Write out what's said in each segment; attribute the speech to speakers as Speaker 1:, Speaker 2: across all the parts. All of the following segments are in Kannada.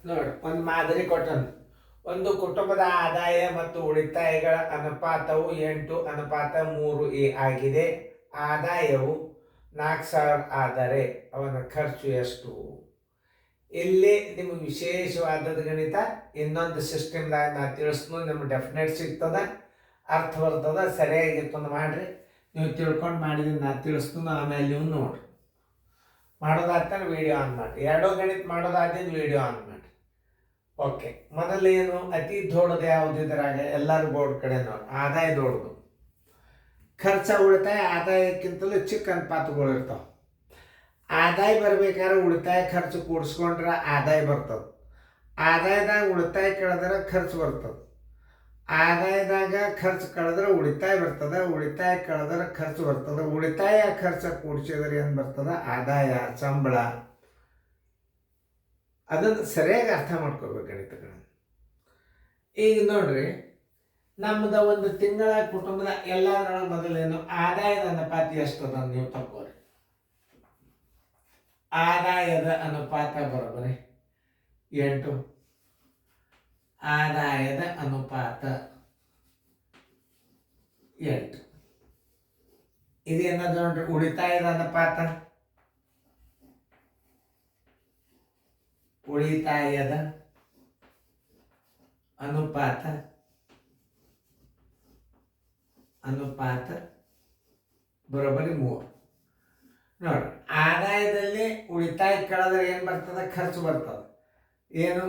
Speaker 1: ನೋಡಿ, ಒಂದು ಮಾದರಿ ಕೊಟ್ಟನು. ಒಂದು ಕುಟುಂಬದ ಆದಾಯ ಮತ್ತು ಉಳಿತಾಯಗಳ ಅನುಪಾತವು 8:3 ಆಗಿದೆ. ಆದಾಯವು 4,000 ಆದರೆ ಅವನ ಖರ್ಚು ಎಷ್ಟು? ಇಲ್ಲಿ ನಿಮಗೆ ವಿಶೇಷವಾದದ್ದು ಗಣಿತ ಇನ್ನೊಂದು ಸಿಸ್ಟಮ್ದಾಗ ನಾ ತಿಳಿಸ್ನು, ನಿಮ್ಗೆ ಡೆಫಿನೆಟ್ ಸಿಗ್ತದ, ಅರ್ಥ ಬರ್ತದ. ಸರಿಯಾಗಿರ್ತಂದು ಮಾಡಿರಿ. ನೀವು ತಿಳ್ಕೊಂಡು ಮಾಡಿದ್ರೆ ನಾ ತಿಳಿಸ್ತು, ಆಮೇಲೆ ನೀವು ನೋಡ್ರಿ. ಮಾಡೋದಾಗ್ತಾನೆ ವಿಡಿಯೋ ಆನ್ ಮಾಡಿ. ಎರಡೋ ಗಣಿತ ಮಾಡೋದಾದ್ರಿಂದ ವಿಡಿಯೋ ಆನ್ ಮಾಡಿ. ಓಕೆ, ಮೊದಲೇನು ಅತಿ ದೊಡ್ಡದು ಯಾವುದು ಇದ್ರಾಗ? ಎಲ್ಲರೂ ಬೋರ್ಡ್ ಕಡೆ ನೋಡಿ. ಆದಾಯ ದೊಡ್ಡದು, ಖರ್ಚ ಉಳಿತಾಯ ಆದಾಯಕ್ಕಿಂತಲೂ ಚಿಕ್ಕ ಅನುಪಾತಗಳು ಇರ್ತಾವೆ. ಆದಾಯ ಬರ್ಬೇಕಾದ್ರೆ ಉಳಿತಾಯ ಖರ್ಚು ಕೂಡಿಸ್ಕೊಂಡ್ರೆ ಆದಾಯ ಬರ್ತದೆ. ಆದಾಯದಾಗ ಉಳಿತಾಯ ಕಳೆದ್ರೆ ಖರ್ಚು ಬರ್ತದೆ. ಆದಾಯದಾಗ ಖರ್ಚು ಕಳೆದ್ರೆ ಉಳಿತಾಯ ಬರ್ತದೆ. ಉಳಿತಾಯ ಕಳೆದ್ರೆ ಖರ್ಚು ಬರ್ತದೆ. ಉಳಿತಾಯ ಖರ್ಚು ಕೂಡಿಸಿದ್ರೆ ಏನು ಬರ್ತದೆ? ಆದಾಯ, ಸಂಬಳ. ಅದನ್ನು ಸರಿಯಾಗಿ ಅರ್ಥ ಮಾಡ್ಕೋಬೇಕು ಗಣಿತಗಳನ್ನು. ಈಗ ನೋಡ್ರಿ, ನಮ್ಮದ ಒಂದು ತಿಂಗಳ ಕುಟುಂಬದ ಎಲ್ಲದರೊಳಗೆ ಮೊದಲೇನು ಆದಾಯದ ಅನುಪಾತ ಎಷ್ಟದ ನೀವು ತಗೋರಿ. ಆದಾಯದ ಅನುಪಾತ ಬರೋಬರಿ 8. ಆದಾಯದ ಅನುಪಾತ 8. ಇದೇನದು ನೋಡ್ರಿ, ಉಳಿತಾಯದ ಅನುಪಾತ. ಉಳಿತಾಯದ ಅನುಪಾತ ಬರೋಬರಿ 3. ನೋಡಿ, ಆದಾಯದಲ್ಲಿ ಉಳಿತಾಯ ಕಳೆದ್ರೆ ಏನು ಬರ್ತದೆ? ಖರ್ಚು ಬರ್ತದೆ. ಏನು?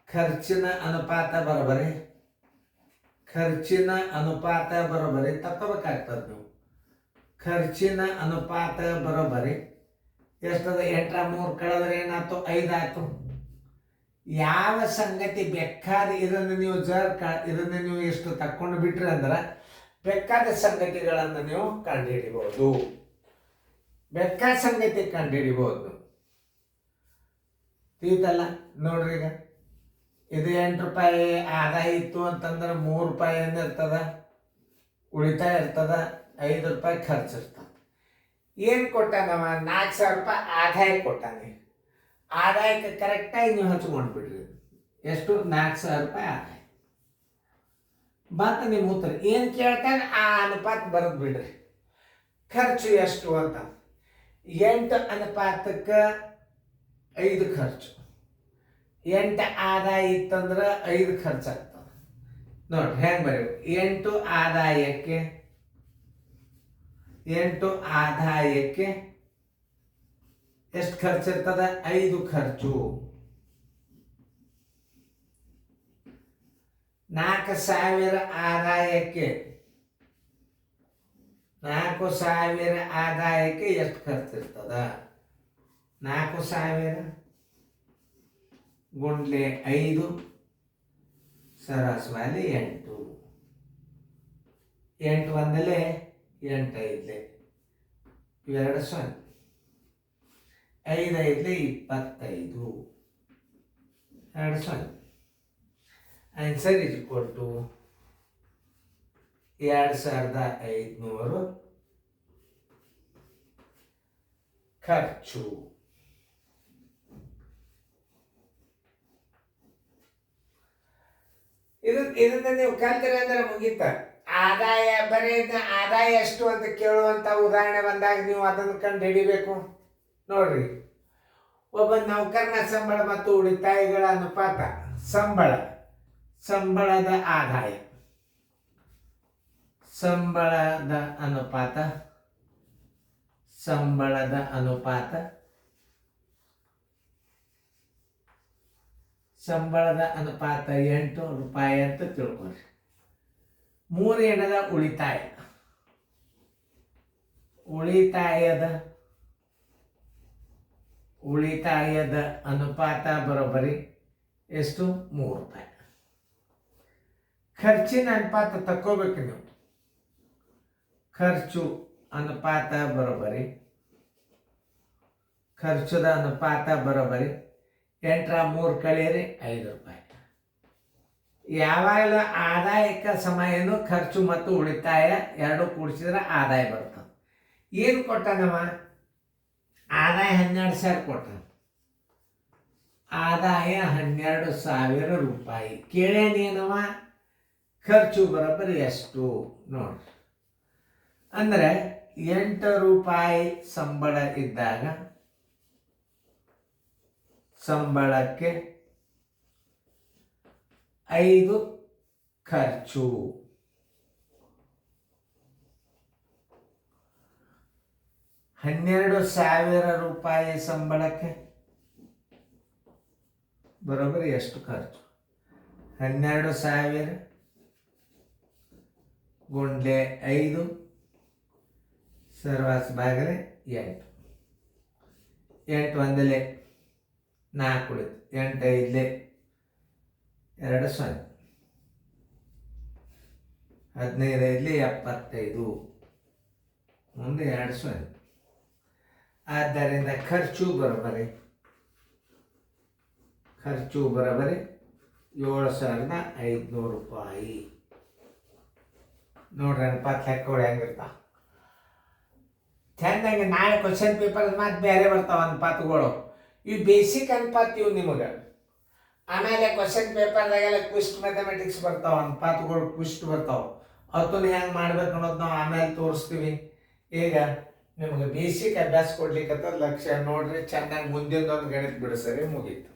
Speaker 1: ಖರ್ಚಿನ ಅನುಪಾತ ಬರೋಬರಿ. ಖರ್ಚಿನ ಅನುಪಾತ ಬರೋಬರಿ ತಕ್ಕೋಬೇಕಾಗ್ತದೆ ನೀವು. ಖರ್ಚಿನ ಅನುಪಾತ ಬರೋಬರಿ ಎಷ್ಟದ? 8 ಕಳೆದ್ರೆ ಏನಾಯ್ತು? 5 ಆಯ್ತು. ಯಾವ ಸಂಗತಿ ಬೇಕಾದ ಇದನ್ನು ನೀವು ಇದನ್ನು ನೀವು ಎಷ್ಟು ತಕ್ಕೊಂಡು ಬಿಟ್ರಿ ಅಂದ್ರೆ ಬೇಕಾದ ಸಂಗತಿಗಳನ್ನು ನೀವು ಕಂಡುಹಿಡಿಬಹುದು. ಬೇಕಾದ ಸಂಗತಿ ಕಂಡುಹಿಡಿಬಹುದು. ತಿಳಿತಲ್ಲ? ನೋಡ್ರಿ, ಈಗ ಇದು 8 ರೂಪಾಯಿ ಆದಾಯ ಇತ್ತು ಅಂತಂದ್ರೆ 3 ರೂಪಾಯಿ ಏನಿರ್ತದ? ಉಳಿತಾಯ ಇರ್ತದ. 5 ರೂಪಾಯಿ ಖರ್ಚು ಇರ್ತದೆ. ಏನು ಕೊಟ್ಟಾನವ? 4,000 ರೂಪಾಯಿ ಆದಾಯ ಕೊಟ್ಟಾನೆ. ಆದಾಯಕ್ಕೆ ಕರೆಕ್ಟಾಗಿ ನೀವು ಹಚ್ಕೊಂಡ್ಬಿಡ್ರಿ. ಎಷ್ಟು? 4,000 ರೂಪಾಯಿ ಆದಾಯ. ಮತ್ತು ನಿಮ್ಮ ಉತ್ತರ ಏನು ಕೇಳ್ತಾನೆ ಆ ಅನುಪಾತ ಬರೆದು ಬಿಡ್ರಿ. ಖರ್ಚು ಎಷ್ಟು ಅಂತ? 8 ಅನುಪಾತಕ್ಕೆ 5 ಖರ್ಚು. 8 ಆದಾಯ ಇತ್ತಂದ್ರೆ 5 ಖರ್ಚಾಗ್ತದೆ. ನೋಡ್ರಿ ಹೆಂಗೆ ಬರೀ. 8 ಆದಾಯಕ್ಕೆ ಎಷ್ಟು ಖರ್ಚು ಇರ್ತದ? 5 ಖರ್ಚು. 4,000 ಆದಾಯಕ್ಕೆ ಎಷ್ಟು ಖರ್ಚು ಇರ್ತದ? 4,000 ಗುಂಡ್ಲೆ 5 ಸರಾಸರಿ 8. 8 ಒಂದಲೇ 8 ಐದಲೇ 2 0. 5 5 25. 2 0. ಆನ್ಸರ್ ಇಸ್ ಈಕ್ವಲ್ ಟು 2,500 ಖರ್ಚು. ಇದನ್ನ ನೀವು ಕಲ್ತಿರಿ ಅಂದ್ರೆ ಮುಗೀತ. ಆದಾಯ ಆದಾಯ ಎಷ್ಟು ಅಂತ ಕೇಳುವಂತ ಉದಾಹರಣೆ ಬಂದಾಗ ನೀವು ಅದನ್ನು ಕಂಡು ಹಿಡಿಬೇಕು. ನೋಡ್ರಿ, ಒಬ್ಬ ನೌಕರನ ಸಂಬಳ ಮತ್ತು ಉಳಿತಾಯಗಳ ಅನುಪಾತ. ಸಂಬಳದ ಆದಾಯ, ಸಂಬಳದ ಅನುಪಾತ 8 ರೂಪಾಯಿ ಅಂತ ತಿಳ್ಕೊರಿ. 3 ಏನದ? ಉಳಿತಾಯದ ಅನುಪಾತ ಬರೋಬರಿ ಎಷ್ಟು? 3 ರೂಪಾಯಿ. ಖರ್ಚಿನ ಅನುಪಾತ ತಕ್ಕೋಬೇಕು ನೀವು. ಖರ್ಚು ಅನುಪಾತ ಬರೋಬರಿ, ಖರ್ಚುದ ಅನುಪಾತ ಬರೋಬರಿ 8 3 ಕಳೆಯಿರಿ 5 ರೂಪಾಯಿ. ಯಾವಾಗಲೂ ಆದಾಯಕ್ಕೆ ಸಮಯನು ಖರ್ಚು ಮತ್ತು ಉಳಿತಾಯ ಎರಡು ಕೂಡಿಸಿದ್ರೆ ಆದಾಯ ಬರ್ತದೆ. ಏನು ಕೊಟ್ಟಾನವ? ಆದಾಯ 12,000 ಕೊಟ್ಟ. ಆದಾಯ 12,000 ರೂಪಾಯಿ. ಕೇಳೇನೇನವ ಖರ್ಚು ಬರೋಬ್ಬರಿ ಎಷ್ಟು ನೋಡ್ರಿ. ಅಂದರೆ 8 ರೂಪಾಯಿ ಸಂಬಳ ಇದ್ದಾಗ ಸಂಬಳಕ್ಕೆ 5 ಖರ್ಚು. 12,000 ರೂಪಾಯಿ ಸಂಬಳಕ್ಕೆ ಬರೋಬ್ಬರಿ ಎಷ್ಟು ಖರ್ಚು? 12,000 ಗುಂಡ್ಲೆ 5 ಸರ್ವಾಸ್ ಬಾಗಲೆ 8. 8 ಒಂದಲೆ 4 ಉಳಿತು. 8 ಐದಲೆ 2 0. 15 ಐದಲೆ 75. ಮುಂದೆ 2 0. ಆದ್ದರಿಂದ ಖರ್ಚು ಬರೋಬ್ಬರಿ 7,500 ರೂಪಾಯಿ. ನೋಡ್ರಿ ಅನುಪಾತ ಲೆಕ್ಕಗಳು ಹೆಂಗಿರ್ತಾವ ಚೆಂದಂಗೆ. ನಾಳೆ ಕ್ವಶನ್ ಪೇಪರ್ ಮತ್ತೆ ಬೇರೆ ಬರ್ತಾವ ಅನುಪಾತಗಳು. ಇವು ಬೇಸಿಕ್ ಅನುಪಾತ ಇವು ನಿಮಗೆ. ಆಮೇಲೆ ಕ್ವಶನ್ ಪೇಪರ್ದಾಗೆಲ್ಲ ಕ್ವಿಸ್ಟ್ ಮ್ಯಾಥಮೆಟಿಕ್ಸ್ ಬರ್ತಾವ, ಅನುಪಾತಗಳು ಕ್ವಿಸ್ಟ್ ಬರ್ತಾವ. ಅವತ್ತನ್ನು ಹೆಂಗೆ ಮಾಡ್ಬೇಕು ಅನ್ನೋದು ನಾವು ಆಮೇಲೆ ತೋರಿಸ್ತೀವಿ. ಈಗ ನಿಮಗೆ ಬೇಸಿಕ್ ಅಭ್ಯಾಸ ಕೊಡ್ಲಿಕ್ಕೆ ಲಕ್ಷ್ಯ ನೋಡ್ರಿ, ಚೆನ್ನಾಗಿ ಮುಂದಿನ ಒಂದು ಗಣಿತ ಬಿಡಿಸರಿ ಮುಗೀತು.